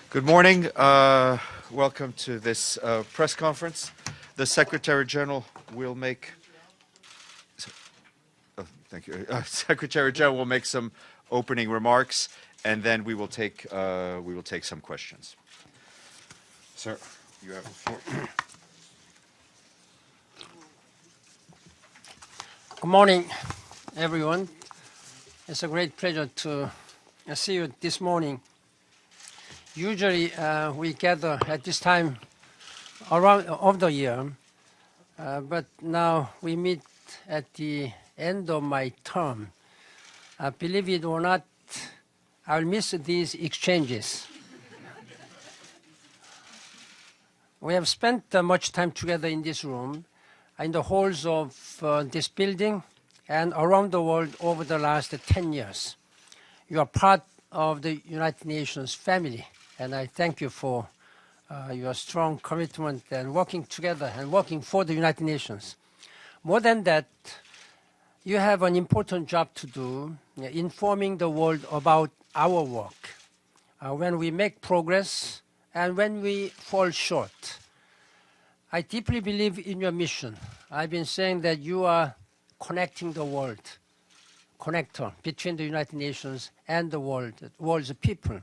Good morning. Welcome to this press conference. The Secretary General will make. Oh, thank you. Secretary General will make some opening remarks, and then we will take some questions. Sir, you have the floor. Good morning, everyone. It's a great pleasure to see you this morning. Usually we gather at this time around of the year, but now we meet at the end of my term. Believe it or not, I'll miss these exchanges. We have spent much time together in this room, in the halls of this building, and around the world over the last 10 years. You are part of the United Nations family, and I thank you for your strong commitment and working together and working for the United Nations. More than that, you have an important job to do, informing the world about our work, when we make progress and when we fall short. I deeply believe in your mission. I've been saying that you are connecting the world, connector between the United Nations and the world's people.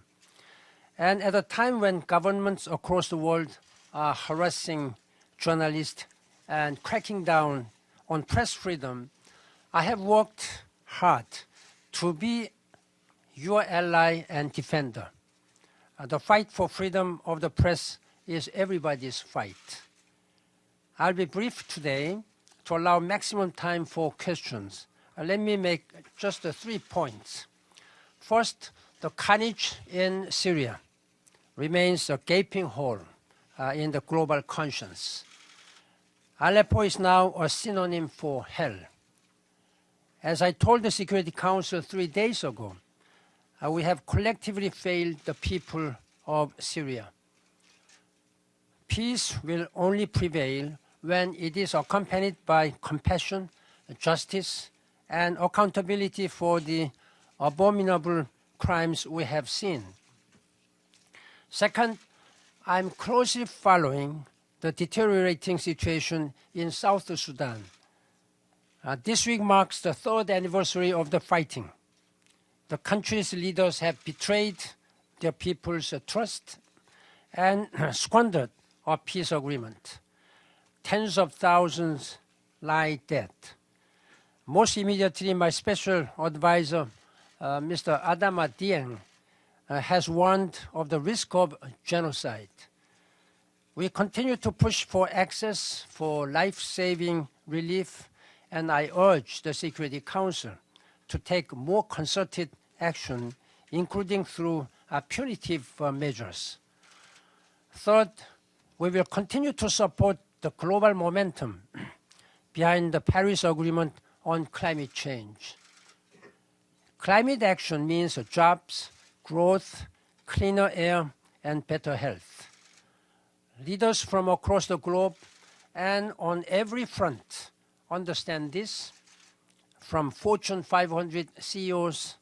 And at a time when governments across the world are harassing journalists and cracking down on press freedom, I have worked hard to be your ally and defender. The fight for freedom of the press is everybody's fight. I'll be brief today to allow maximum time for questions. Let me make just 3 points. First, the carnage in Syria remains a gaping hole in the global conscience. Aleppo is now a synonym for hell. As I told the Security Council 3 days ago, we have collectively failed the people of Syria. Peace will only prevail when it is accompanied by compassion, justice, and accountability for the abominable crimes we have seen. Second, I'm closely following the deteriorating situation in South Sudan. This week marks the 3rd anniversary of the fighting. The country's leaders have betrayed their people's trust and squandered a peace agreement. Tens of thousands lie dead. Most immediately, my special advisor, Mr. Adama Dieng, has warned of the risk of genocide. We continue to push for access for life-saving relief, and I urge the Security Council to take more concerted action, including through punitive measures. Third, we will continue to support the global momentum behind the Paris Agreement on climate change. Climate action means jobs, growth, cleaner air, and better health. Leaders from across the globe and on every front understand this, from Fortune 500 CEOs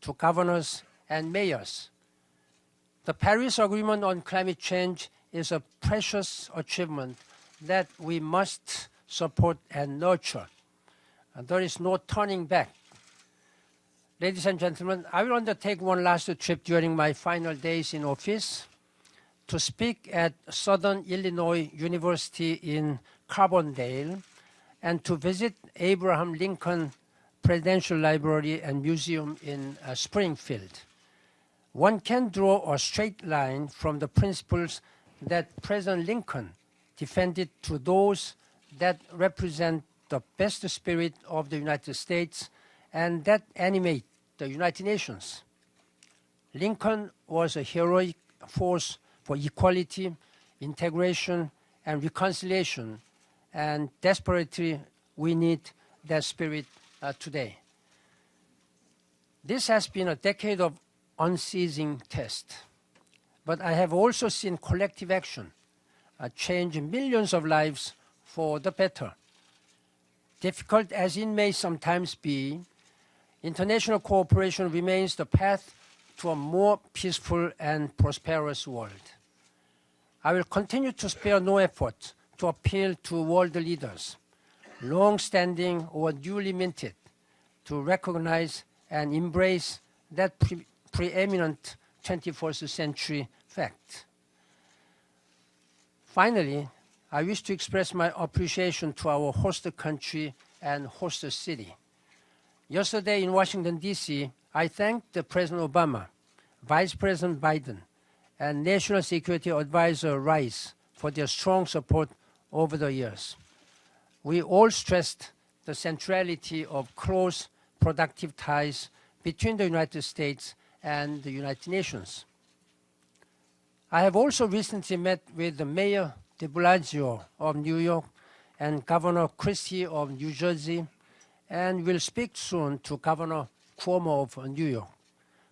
to governors and mayors. The Paris Agreement on climate change is a precious achievement that we must support and nurture. There is no turning back. Ladies and gentlemen, I will undertake one last trip during my final days in office to speak at Southern Illinois University in Carbondale and to visit Abraham Lincoln Presidential Library and Museum in Springfield. One can draw a straight line from the principles that President Lincoln defended to those that represent the best spirit of the United States and that animate the United Nations. Lincoln was a heroic force for equality, integration, and reconciliation, and desperately we need that spirit today. This has been a decade of unceasing test, but I have also seen collective action change millions of lives for the better. Difficult as it may sometimes be, International cooperation remains the path to a more peaceful and prosperous world. I will continue to spare no effort to appeal to world leaders, long-standing or duly minted, to recognize and embrace that preeminent 21st century fact. Finally, I wish to express my appreciation to our host country and host city. Yesterday in Washington, D.C., I thanked President Obama, Vice President Biden, and National Security Advisor Rice for their strong support over the years. We all stressed the centrality of close, productive ties between the United States and the United Nations. I have also recently met with the Mayor de Blasio of New York and Governor Christie of New Jersey, and will speak soon to Governor Cuomo of New York.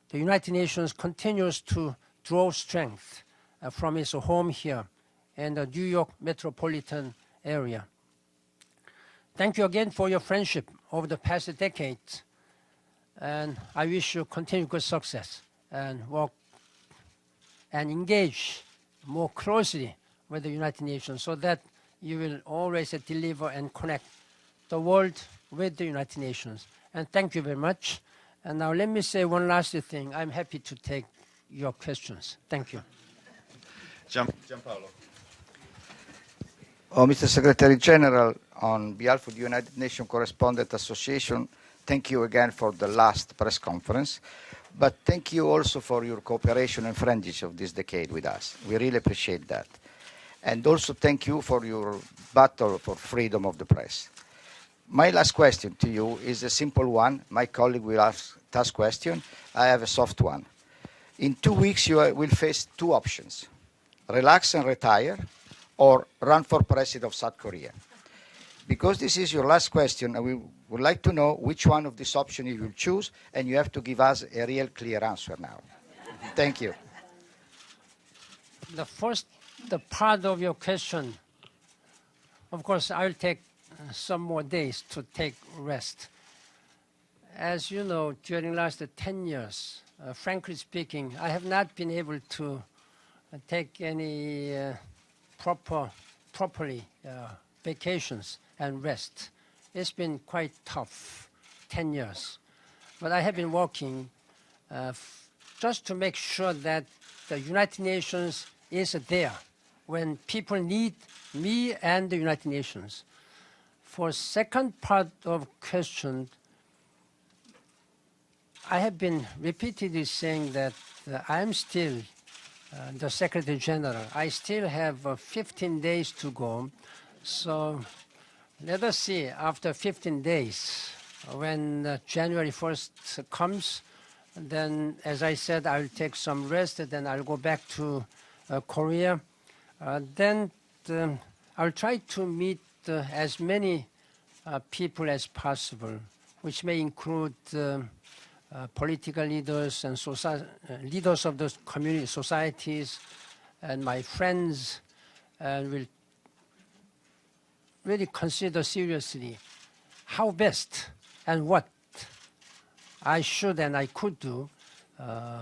The United Nations continues to draw strength from its home here in the New York metropolitan area. Thank you again for your friendship over the past decades, and I wish you continued good success and work and engage more closely with the United Nations so that you will always deliver and connect the world with the United Nations. And thank you very much. And now let me say one last thing. I'm happy to take your questions. Thank you. Gianpaolo. Mr. Secretary General, on behalf of the United Nations Correspondent Association, thank you again for the last press conference, but thank you also for your cooperation and friendship of this decade with us. We really appreciate that. And also thank you for your battle for freedom of the press. My last question to you is a simple one. My colleague will ask tough question. I have a soft one. In 2 weeks, you will face two options: relax and retire, or run for president of South Korea. Because this is your last question, and we would like to know which one of these options you will choose, and you have to give us a real clear answer now. Thank you. The part of your question, of course, I'll take some more days to take rest. As you know, during the last 10 years, frankly speaking, I have not been able to take any properly vacations and rest. It's been quite tough, 10 years. But I have been working just to make sure that the United Nations is there when people need me and the United Nations. For second part of question, I have been repeatedly saying that I am still the Secretary General. I still have 15 days to go. So let us see after 15 days, when January 1st comes, then, as I said, I will take some rest, then I'll go back to Korea. Then I'll try to meet as many people as possible, which may include political leaders and leaders of those community societies and my friends, and will really consider seriously how best and what I should and I could do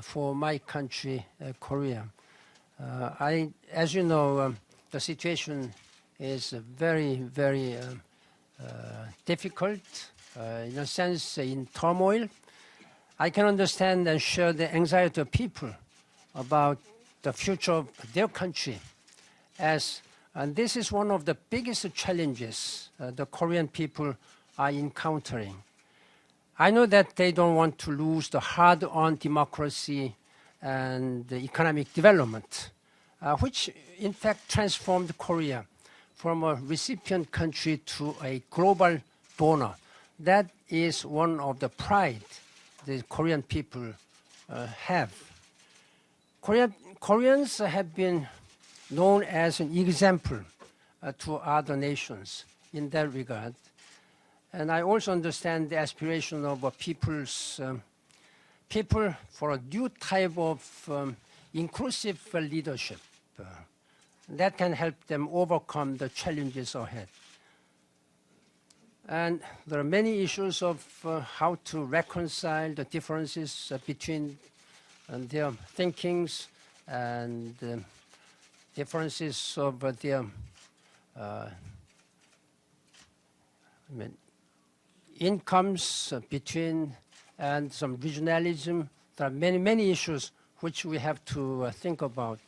for my country, Korea. As you know, the situation is very, very difficult, in a sense, in turmoil. I can understand and share the anxiety of people about the future of their country, and this is one of the biggest challenges the Korean people are encountering. I know that they don't want to lose the hard-earned democracy and the economic development, which in fact transformed Korea from a recipient country to a global donor. That is one of the pride the Korean people have. Koreans have been known as an example to other nations in that regard. And I also understand the aspiration of people for a new type of inclusive leadership that can help them overcome the challenges ahead. And there are many issues of how to reconcile the differences between their thinkings and differences of their incomes between, and some regionalism. There are many, many issues which we have to think about.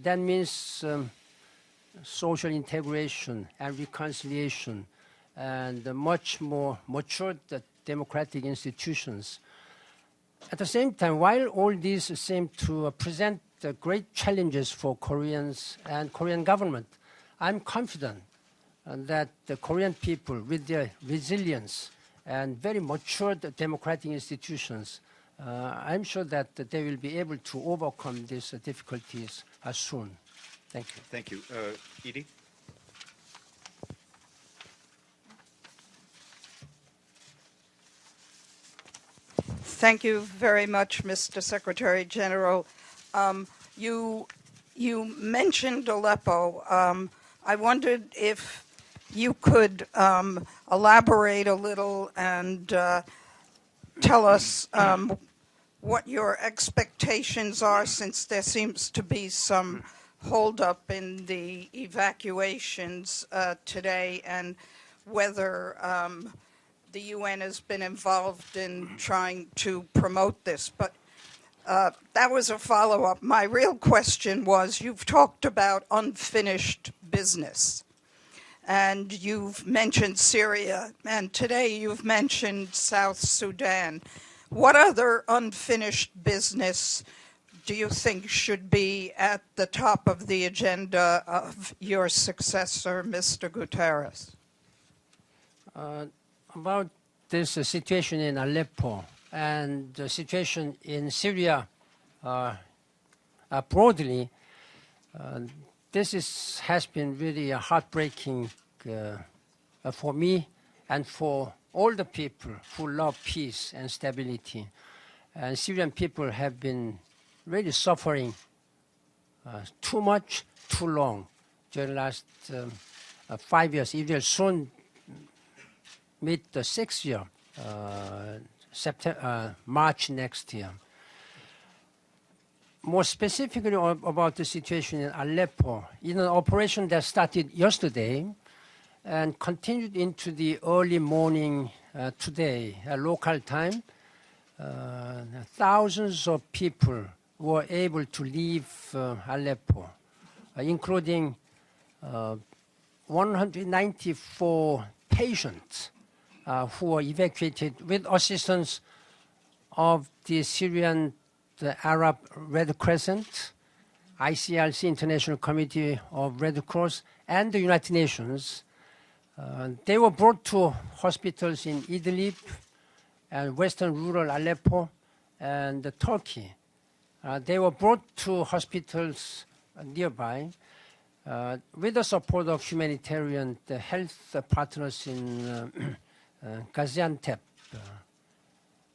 That means social integration and reconciliation and much more matured democratic institutions. At the same time, while all these seem to present great challenges for Koreans and Korean government, I'm confident that the Korean people, with their resilience and very matured democratic institutions, I'm sure that they will be able to overcome these difficulties soon. Thank you. Thank you. Edie? Thank you very much, Mr. Secretary General. You mentioned Aleppo. I wondered if you could elaborate a little and tell us what your expectations are, since there seems to be some holdup in the evacuations today, and whether the UN has been involved in trying to promote this. But that was a follow-up. My real question was, you've talked about unfinished business, and you've mentioned Syria, and today you've mentioned South Sudan. What other unfinished business do you think should be at the top of the agenda of your successor, Mr. Guterres? About this situation in Aleppo and the situation in Syria broadly, this has been really heartbreaking for me and for all the people who love peace and stability. And Syrian people have been really suffering too much, too long during the last 5 years. It will soon meet the 6th year, March next year. More specifically about the situation in Aleppo, in an operation that started yesterday and continued into the early morning today, local time, thousands of people were able to leave Aleppo, including 194 patients who were evacuated with assistance of the Syrian Arab Red Crescent, ICRC, International Committee of Red Cross, and the United Nations. They were brought to hospitals in Idlib and western rural Aleppo and Turkey. They were brought to hospitals nearby with the support of humanitarian health partners in Gaziantep.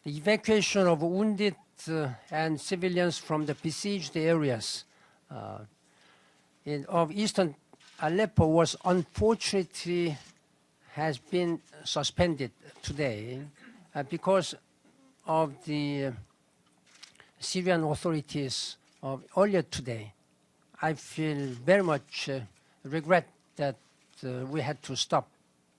The evacuation of wounded and civilians from the besieged areas of eastern Aleppo was unfortunately has been suspended today because of the Syrian authorities of earlier today. I feel very much regret that we had to stop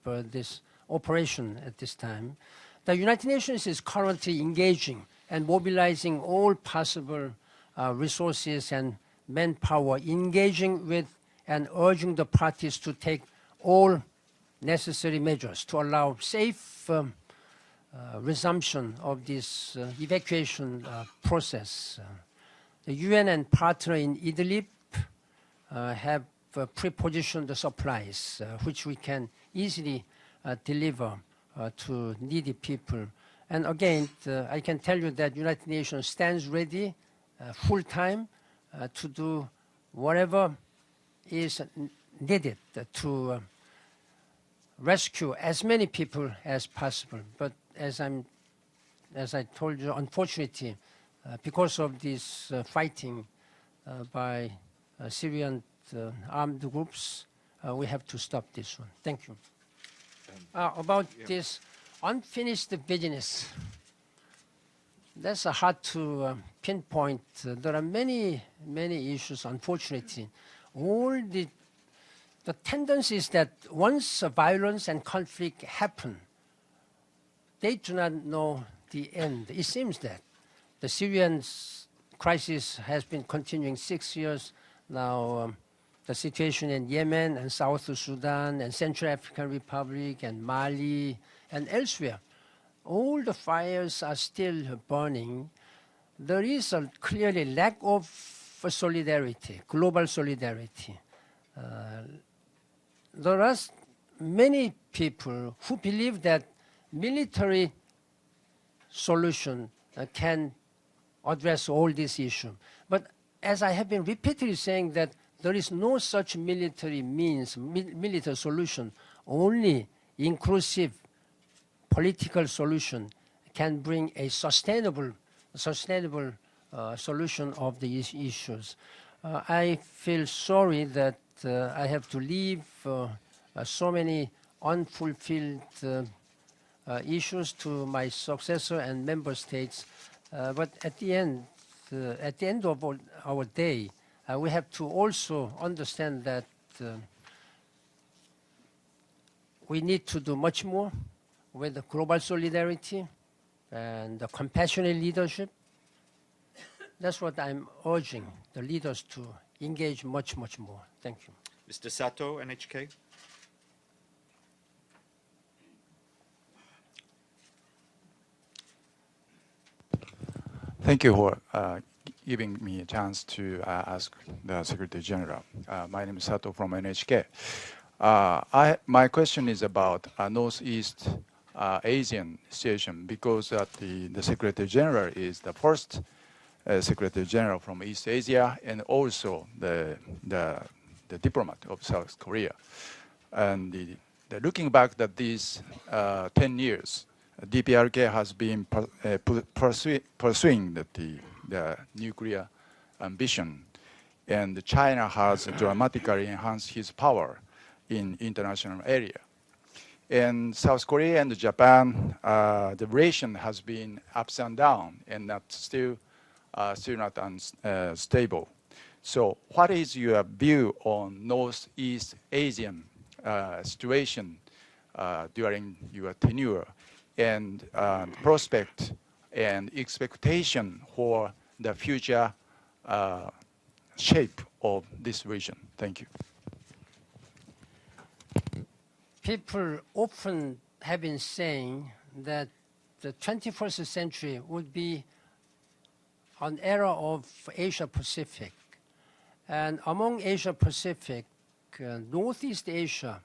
this operation at this time. The United Nations is currently engaging and mobilizing all possible resources and manpower, engaging with and urging the parties to take all necessary measures to allow safe resumption of this evacuation process. The UN and partner in Idlib have pre-positioned the supplies, which we can easily deliver to needy people. And again, I can tell you that United Nations stands ready full-time to do whatever is needed to rescue as many people as possible. But as I told you, unfortunately, because of this fighting by Syrian armed groups, we have to stop this one. Thank you. About this unfinished business, that's hard to pinpoint. There are many issues, unfortunately. All the tendency is that once violence and conflict happen, they do not know the end. It seems that the Syrian crisis has been continuing 6 years now. The situation in Yemen and South Sudan and Central African Republic and Mali and elsewhere, all the fires are still burning. There is a clearly lack of solidarity, global solidarity. There are many people who believe that military solution can address all these issues. But as I have been repeatedly saying that there is no such military means, military solution. Only inclusive political solution can bring a sustainable solution of these issues. I feel sorry that I have to leave so many unfulfilled issues to my successor and member states. But at the end of our day, we have to also understand that we need to do much more with the global solidarity and the compassionate leadership. That's what I'm urging the leaders to engage much more. Thank you. Mr. Sato, NHK. Thank you for giving me a chance to ask the Secretary General. My name is Sato from NHK. My question is about Northeast Asian situation, because the Secretary General is the first Secretary General from East Asia and also the diplomat of South Korea. And looking back at these 10 years, DPRK has been pursuing the nuclear ambition, and China has dramatically enhanced its power in international area. And South Korea and Japan, the relation has been ups and down, and still not unstable. So, what is your view on Northeast Asian situation during your tenure, and prospect and expectation for the future shape of this region? Thank you. People often have been saying that the 21st century would be an era of Asia-Pacific. And among Asia-Pacific, Northeast Asia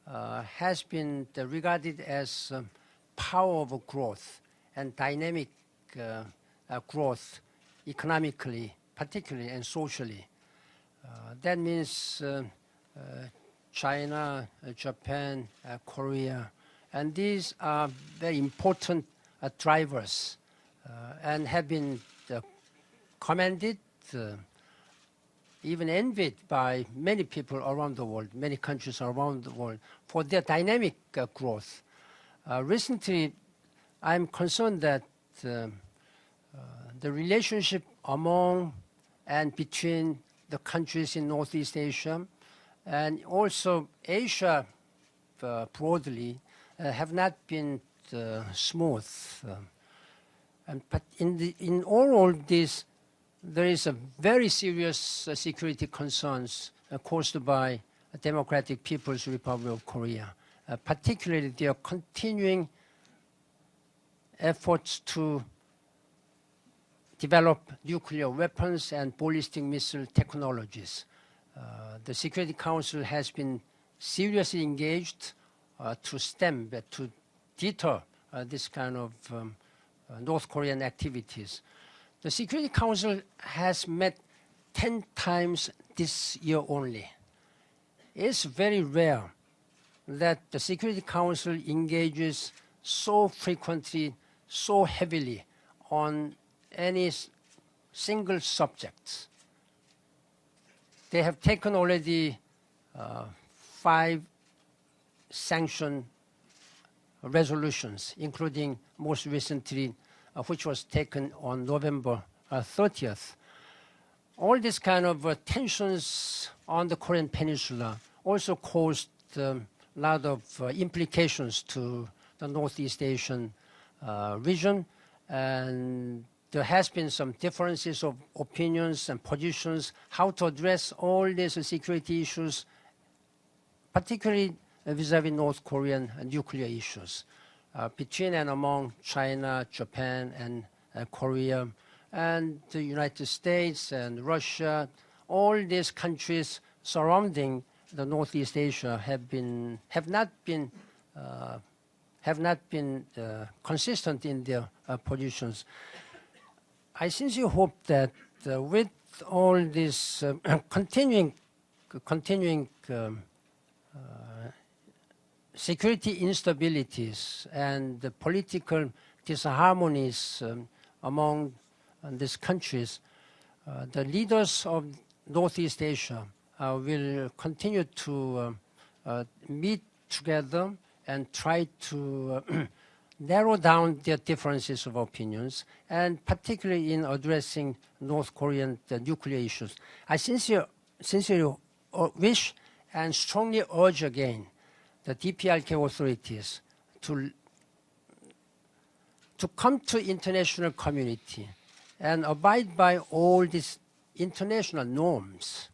has been regarded as power of growth and dynamic growth economically, particularly, and socially. That means China, Japan, Korea, and these are very important drivers and have been commended, even envied by many people around the world, many countries around the world, for their dynamic growth. Recently, I'm concerned that the relationship among and between the countries in Northeast Asia and also Asia broadly have not been smooth. But in all this, there is a very serious security concerns caused by the Democratic People's Republic of Korea, particularly their continuing efforts to develop nuclear weapons and ballistic missile technologies. The Security Council has been seriously engaged to deter this kind of North Korean activities. The Security Council has met 10 times this year only. It's very rare that the Security Council engages so frequently, so heavily on any single subject. They have taken already 5 sanction resolutions, including most recently, which was taken on November 30th. All these kind of tensions on the Korean Peninsula also caused a lot of implications to the Northeast Asian region, and there has been some differences of opinions and positions how to address all these security issues, particularly vis-a-vis North Korean nuclear issues, between and among China, Japan, and Korea, and the United States and Russia. All these countries surrounding the Northeast Asia have not been consistent in their positions. I sincerely hope that with all these continuing security instabilities and the political disharmonies among these countries, the leaders of Northeast Asia will continue to meet together and try to narrow down their differences of opinions, and particularly in addressing North Korean nuclear issues. I sincerely wish and strongly urge again the DPRK authorities to come to international community and abide by all these international norms,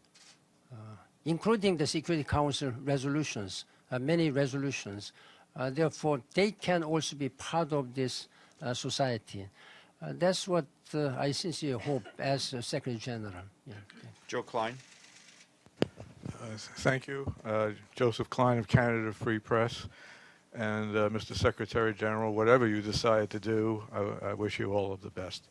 including the Security Council resolutions, many resolutions. Therefore, they can also be part of this society. That's what I sincerely hope as Secretary General. Yeah. Joe Klein. Thank you. Joseph Klein of Canada Free Press. And Mr. Secretary General, whatever you decide to do, I wish you all of the best.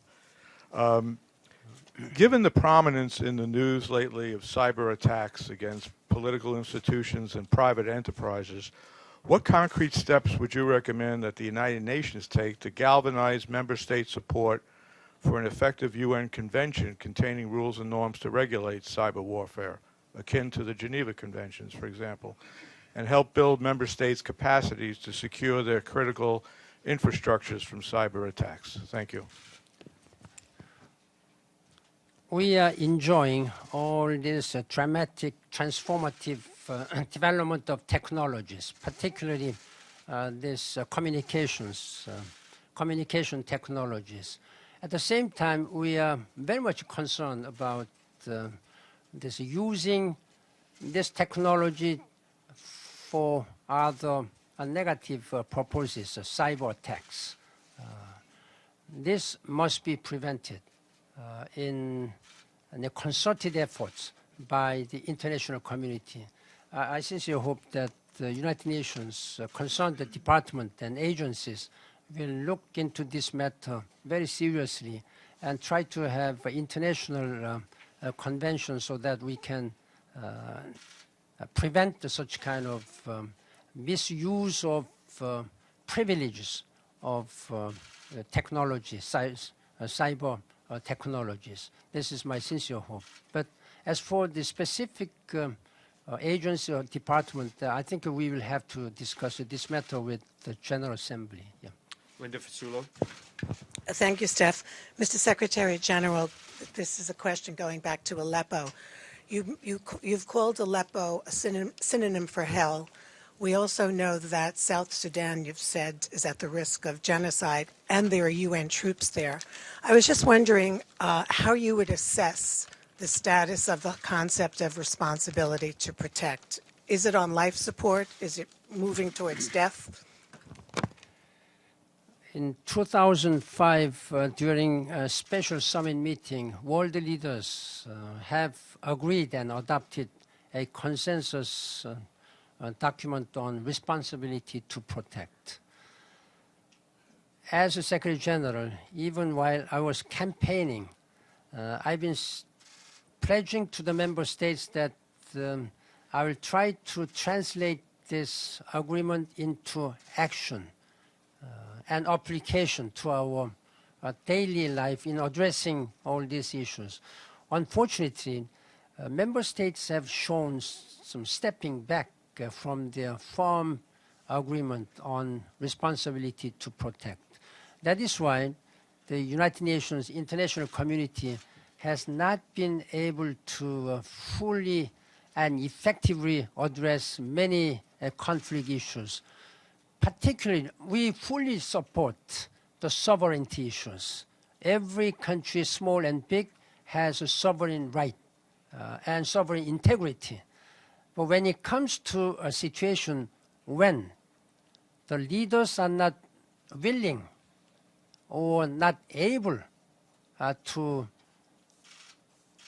Given the prominence in the news lately of cyber attacks against political institutions and private enterprises, what concrete steps would you recommend that the United Nations take to galvanize member state support for an effective UN convention containing rules and norms to regulate cyber warfare, akin to the Geneva Conventions, for example, and help build member states' capacities to secure their critical infrastructures from cyber attacks? Thank you. We are enjoying all this dramatic, transformative development of technologies, particularly this communication technologies. At the same time, we are very much concerned about this using this technology for other negative purposes, cyber attacks. This must be prevented in the concerted efforts by the international community. I sincerely hope that the United Nations concerned department and agencies will look into this matter very seriously and try to have international conventions so that we can prevent such kind of misuse of privileges of technology, cyber technologies. This is my sincere hope. But as for the specific agency or department, I think we will have to discuss this matter with the General Assembly. Yeah. Linda Fasulo. Thank you, Steph. Mr. Secretary General, this is a question going back to Aleppo. You've called Aleppo a synonym for hell. We also know that South Sudan, you've said, is at the risk of genocide, and there are UN troops there. I was just wondering how you would assess the status of the concept of responsibility to protect. Is it on life support? Is it moving towards death? In 2005, during a special summit meeting, world leaders have agreed and adopted a consensus document on responsibility to protect. As a Secretary General, even while I was campaigning, I've been pledging to the member states that I will try to translate this agreement into action and application to our daily life in addressing all these issues. Unfortunately, member states have shown some stepping back from their firm agreement on responsibility to protect. That is why the United Nations international community has not been able to fully and effectively address many conflict issues. Particularly, we fully support the sovereignty issues. Every country, small and big, has a sovereign right and sovereign integrity. But when it comes to a situation when the leaders are not willing or not able to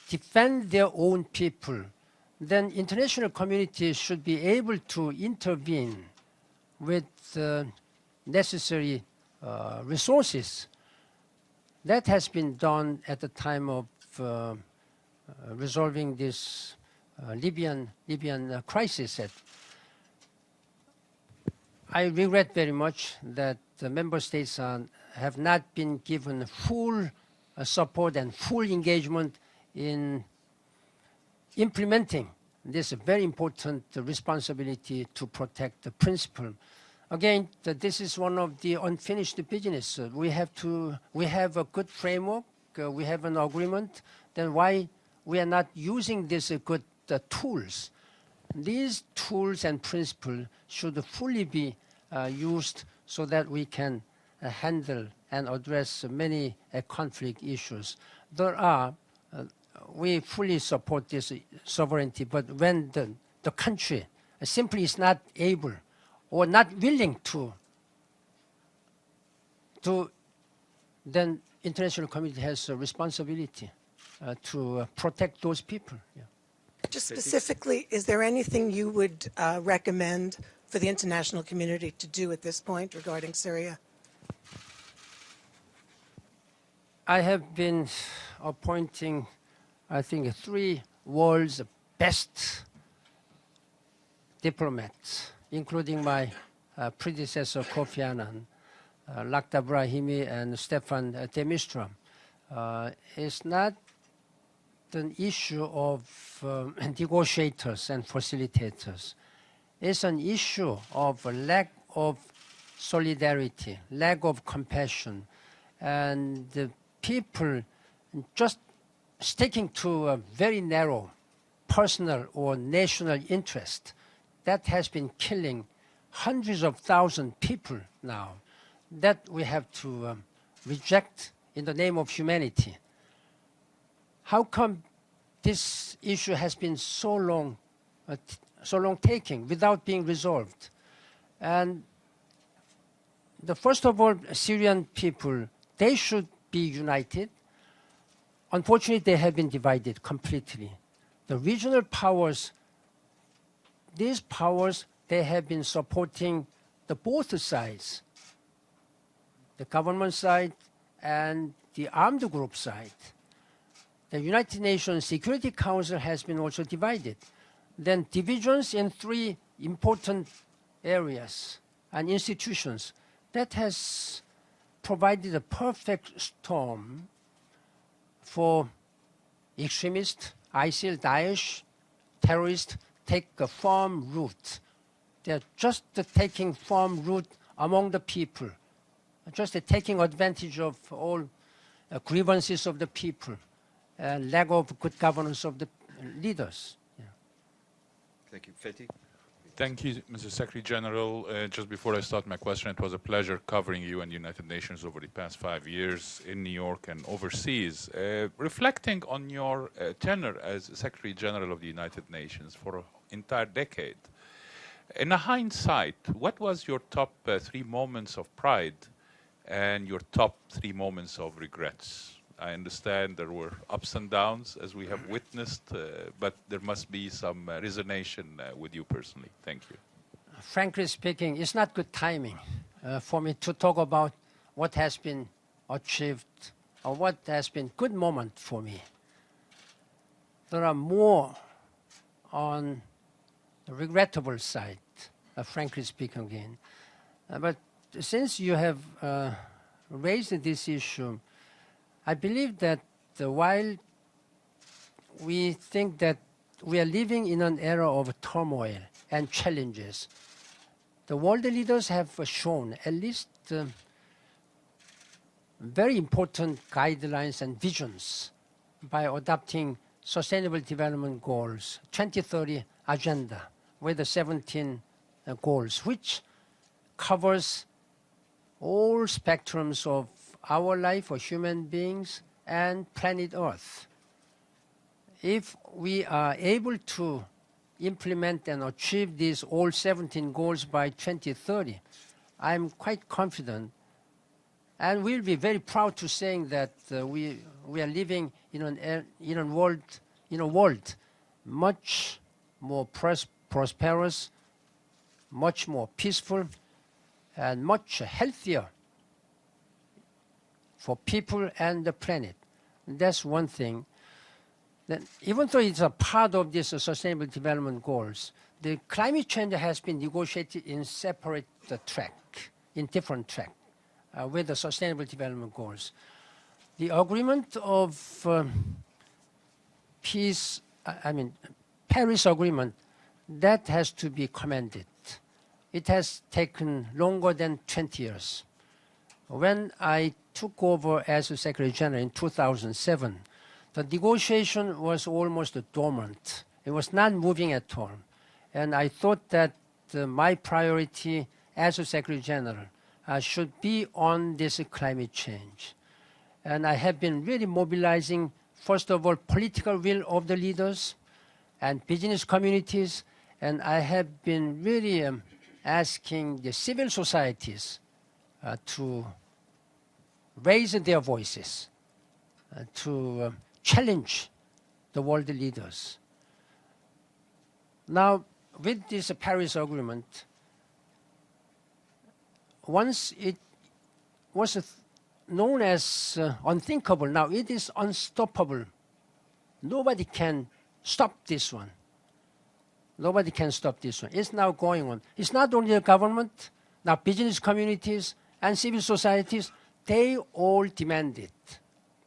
defend their own people, then international community should be able to intervene with necessary resources. That has been done at the time of resolving this Libyan crisis. I regret very much that the member states have not been given full support and full engagement in implementing this very important responsibility to protect the principle. Again, this is one of the unfinished business. We have a good framework, we have an agreement, then why we are not using these good tools? These tools and principles should fully be used so that we can handle and address many conflict issues. We fully support this sovereignty, but when the country simply is not able or not willing to, then international community has a responsibility to protect those people. Yeah. Just specifically, is there anything you would recommend for the international community to do at this point regarding Syria? I have been appointing, I think, 3 world's best diplomats, including my predecessor Kofi Annan, Lakhdar Brahimi, and Staffan de Mistura. It's not an issue of negotiators and facilitators. It's an issue of a lack of solidarity, lack of compassion, and the people just sticking to a very narrow personal or national interest. That has been killing hundreds of thousands of people now. That we have to reject in the name of humanity. How come this issue has been so long taking without being resolved? And first of all, Syrian people, they should be united. Unfortunately, they have been divided completely. The regional powers, these powers, they have been supporting both sides, the government side and the armed group side. The United Nations Security Council has been also divided. Then divisions in 3 important areas and institutions. That has provided a perfect storm for extremists, ISIL, Daesh, terrorists, take a firm root. They're just taking firm root among the people, just taking advantage of all grievances of the people, lack of good governance of the leaders. Yeah. Thank you. Fethi? Thank you, Mr. Secretary General. Just before I start my question, it was a pleasure covering you and the United Nations over the past 5 years in New York and overseas. Reflecting on your tenure as Secretary General of the United Nations for an entire decade, in hindsight, what was your top 3 moments of pride and your top 3 moments of regrets? I understand there were ups and downs, as we have witnessed, but there must be some resonation with you personally. Thank you. Frankly speaking, it's not good timing for me to talk about what has been achieved or what has been good moment for me. There are more on the regrettable side, frankly speaking again. But since you have raised this issue, I believe that while we think that we are living in an era of turmoil and challenges, the world leaders have shown at least very important guidelines and visions by adopting Sustainable Development Goals, 2030 Agenda, with the 17 goals, which covers all spectrums of our life for human beings and planet Earth. If we are able to implement and achieve these all 17 goals by 2030, I'm quite confident, and we'll be very proud to saying that we are living in a world much more prosperous, much more peaceful, and much healthier for people and the planet. That's one thing. Then, even though it's a part of these Sustainable Development Goals, the climate change has been negotiated in separate in different track, with the Sustainable Development Goals. The agreement of Paris Agreement, that has to be commended. It has taken longer than 20 years. When I took over as a Secretary General in 2007, the negotiation was almost dormant. It was not moving at all. And I thought that my priority as a Secretary General should be on this climate change. And I have been really mobilizing, first of all, political will of the leaders and business communities, and I have been really asking the civil societies to raise their voices, to challenge the world leaders. Now, with this Paris Agreement, once it was known as unthinkable, now it is unstoppable. Nobody can stop this one. Nobody can stop this one. It's now going on. It's not only the government, now business communities and civil societies, they all demand it.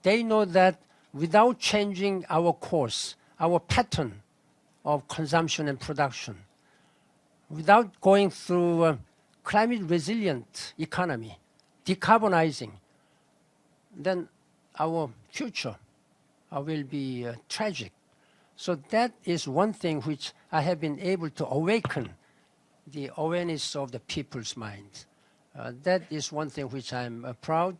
They know that without changing our course, our pattern of consumption and production, without going through a climate resilient economy, decarbonizing, then our future will be tragic. So that is one thing which I have been able to awaken the awareness of the people's minds. That is one thing which I'm proud,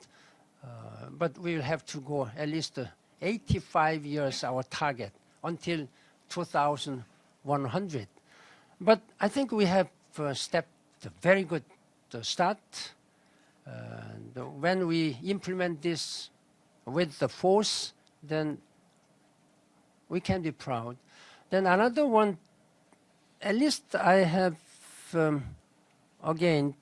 but we will have to go at least 85 years, our target, until 2100. But I think we have stepped a very good start. When we implement this with the force, then we can be proud. Then another one, at least I have, again,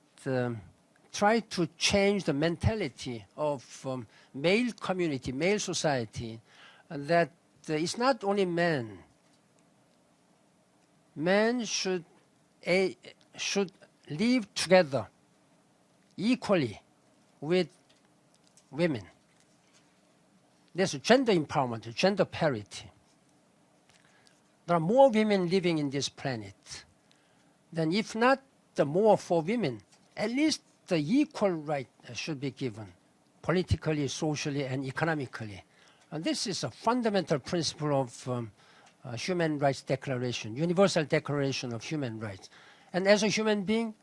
tried to change the mentality of male community, male society, that it's not only men. Men should live together equally with women. There's gender empowerment, gender parity. There are more women living in this planet. Then if not the more for women, at least the equal right should be given, politically, socially, and economically. And this is a fundamental principle of Human Rights Declaration, Universal Declaration of Human Rights. And as a human being,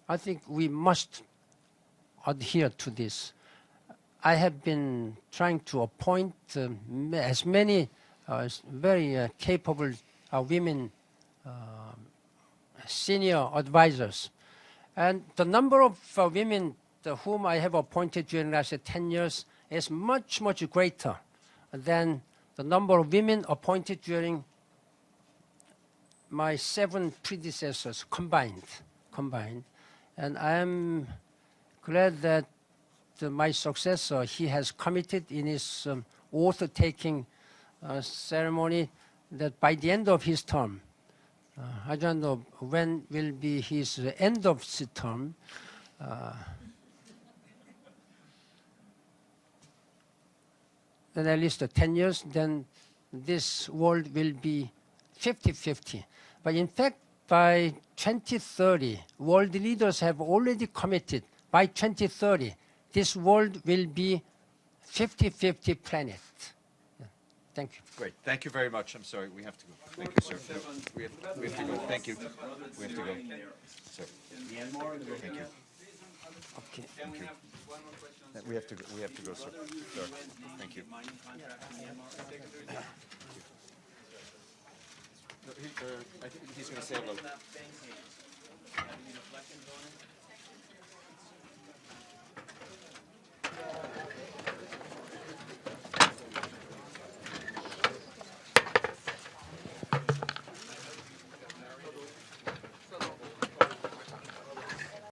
I think we must adhere to this. I have been trying to appoint as many very capable women senior advisors. And the number of women whom I have appointed during the last 10 years is much, much greater than the number of women appointed during my 7 predecessors combined. And I am glad that my successor, he has committed in his oath-taking ceremony that by the end of his term, I don't know when will be his end of the term, then at least 10 years, then this world will be 50-50. But in fact, by 2030, world leaders have already committed by 2030, this world will be 50-50 planet. Yeah. Thank you. Great. Thank you very much. I'm sorry, we have to go. Thank you, sir. We have to go. Thank you. We have to go. Sir. Thank you. Okay. Thank you. We have to go. We have to go, sir. Sir. Thank you. I think he's going to say hello.